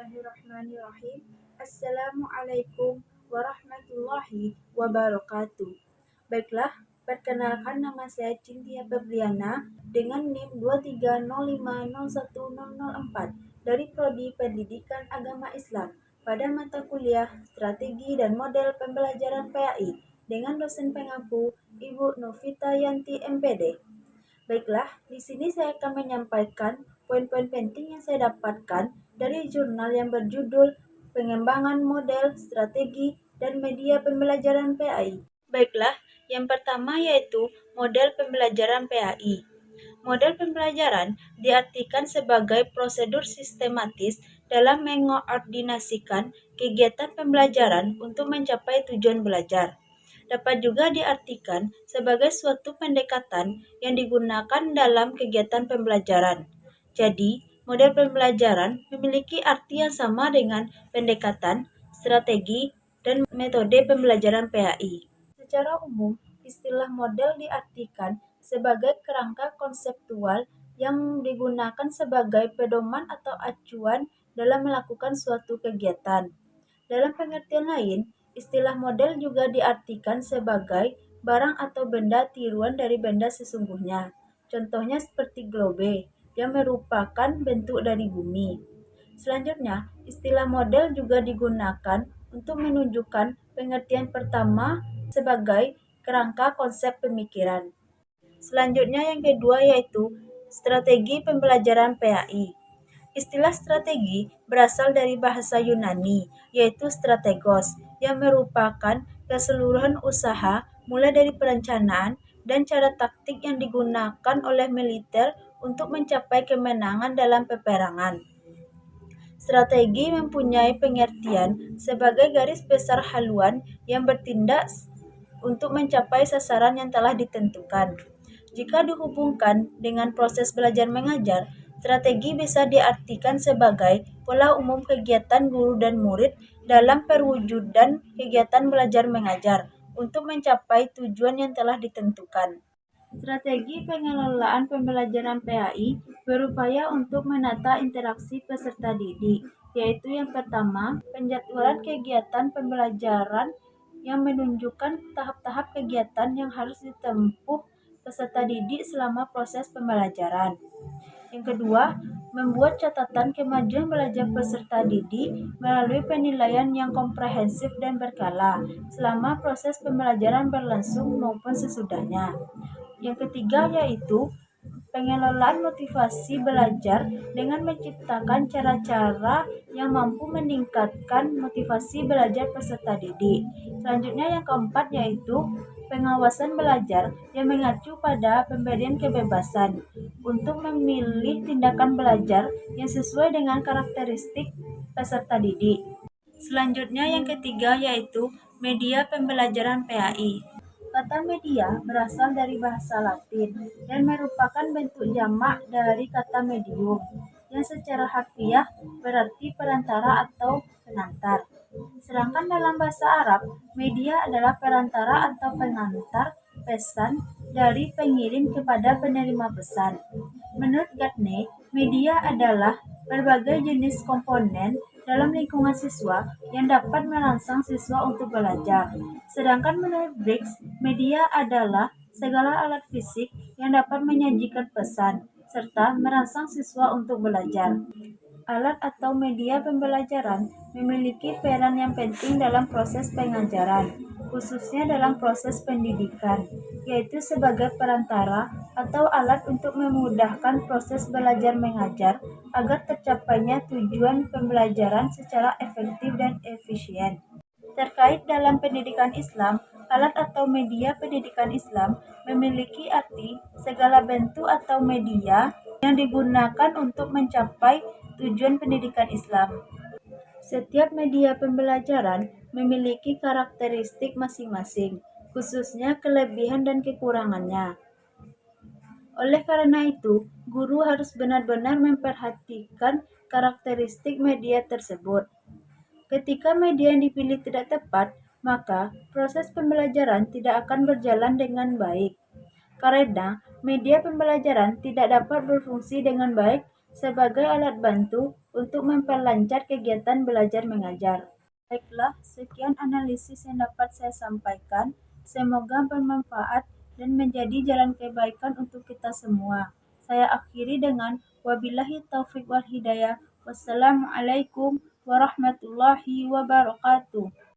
Bismillahirrahmanirrahim. Assalamualaikum warahmatullahi wabarakatuh. Baiklah, perkenalkan nama saya Cynthia Febriana dengan NIM 230501004 dari Prodi Pendidikan Agama Islam pada mata kuliah Strategi dan Model Pembelajaran PAI dengan dosen pengampu Ibu Novita Yanti MPD. Baiklah, di sini saya akan menyampaikan poin-poin penting yang saya dapatkan dari jurnal yang berjudul Pengembangan Model, Strategi, dan Media Pembelajaran PAI. Baiklah, yang pertama yaitu model pembelajaran PAI. Model pembelajaran diartikan sebagai prosedur sistematis dalam mengordinasikan kegiatan pembelajaran untuk mencapai tujuan belajar. Dapat juga diartikan sebagai suatu pendekatan yang digunakan dalam kegiatan pembelajaran. Jadi, model pembelajaran memiliki arti yang sama dengan pendekatan, strategi, dan metode pembelajaran PAI. Secara umum, istilah model diartikan sebagai kerangka konseptual yang digunakan sebagai pedoman atau acuan dalam melakukan suatu kegiatan. Dalam pengertian lain, istilah model juga diartikan sebagai barang atau benda tiruan dari benda sesungguhnya. Contohnya seperti globe, yang merupakan bentuk dari bumi. Selanjutnya, istilah model juga digunakan untuk menunjukkan pengertian pertama sebagai kerangka konsep pemikiran. Selanjutnya yang kedua yaitu strategi pembelajaran PAI. Istilah strategi berasal dari bahasa Yunani, yaitu strategos, yang merupakan keseluruhan usaha mulai dari perencanaan dan cara taktik yang digunakan oleh militer untuk mencapai kemenangan dalam peperangan. Strategi mempunyai pengertian sebagai garis besar haluan yang bertindak untuk mencapai sasaran yang telah ditentukan. Jika dihubungkan dengan proses belajar mengajar, strategi bisa diartikan sebagai pola umum kegiatan guru dan murid dalam perwujudan kegiatan belajar mengajar untuk mencapai tujuan yang telah ditentukan. Strategi pengelolaan pembelajaran PAI berupaya untuk menata interaksi peserta didik, yaitu yang pertama, penjadwalan kegiatan pembelajaran yang menunjukkan tahap-tahap kegiatan yang harus ditempuh peserta didik selama proses pembelajaran. Yang kedua, membuat catatan kemajuan belajar peserta didik melalui penilaian yang komprehensif dan berkala selama proses pembelajaran berlangsung maupun sesudahnya. Yang ketiga yaitu pengelolaan motivasi belajar dengan menciptakan cara-cara yang mampu meningkatkan motivasi belajar peserta didik. Selanjutnya yang keempat yaitu pengawasan belajar yang mengacu pada pemberian kebebasan untuk memilih tindakan belajar yang sesuai dengan karakteristik peserta didik. Selanjutnya yang ketiga yaitu media pembelajaran PAI. Kata media berasal dari bahasa Latin dan merupakan bentuk jamak dari kata medium, yang secara harfiah berarti perantara atau pengantar. Sedangkan dalam bahasa Arab, media adalah perantara atau pengantar pesan dari pengirim kepada penerima pesan. Menurut Gartner, media adalah berbagai jenis komponen dalam lingkungan siswa yang dapat merangsang siswa untuk belajar. Sedangkan menurut Briggs, media adalah segala alat fisik yang dapat menyajikan pesan, serta merangsang siswa untuk belajar. Alat atau media pembelajaran memiliki peran yang penting dalam proses pengajaran, khususnya dalam proses pendidikan, yaitu sebagai perantara atau alat untuk memudahkan proses belajar mengajar agar tercapainya tujuan pembelajaran secara efektif dan efisien. Terkait dalam pendidikan Islam, alat atau media pendidikan Islam memiliki arti segala bentuk atau media yang digunakan untuk mencapai tujuan pendidikan Islam. Setiap media pembelajaran memiliki karakteristik masing-masing, khususnya kelebihan dan kekurangannya. Oleh karena itu, guru harus benar-benar memperhatikan karakteristik media tersebut. Ketika media yang dipilih tidak tepat, maka proses pembelajaran tidak akan berjalan dengan baik. Karena media pembelajaran tidak dapat berfungsi dengan baik sebagai alat bantu untuk memperlancar kegiatan belajar mengajar. Baiklah, sekian analisis yang dapat saya sampaikan. Semoga bermanfaat dan menjadi jalan kebaikan untuk kita semua. Saya akhiri dengan wabillahi taufik wal hidayah. Wassalamualaikum warahmatullahi wabarakatuh.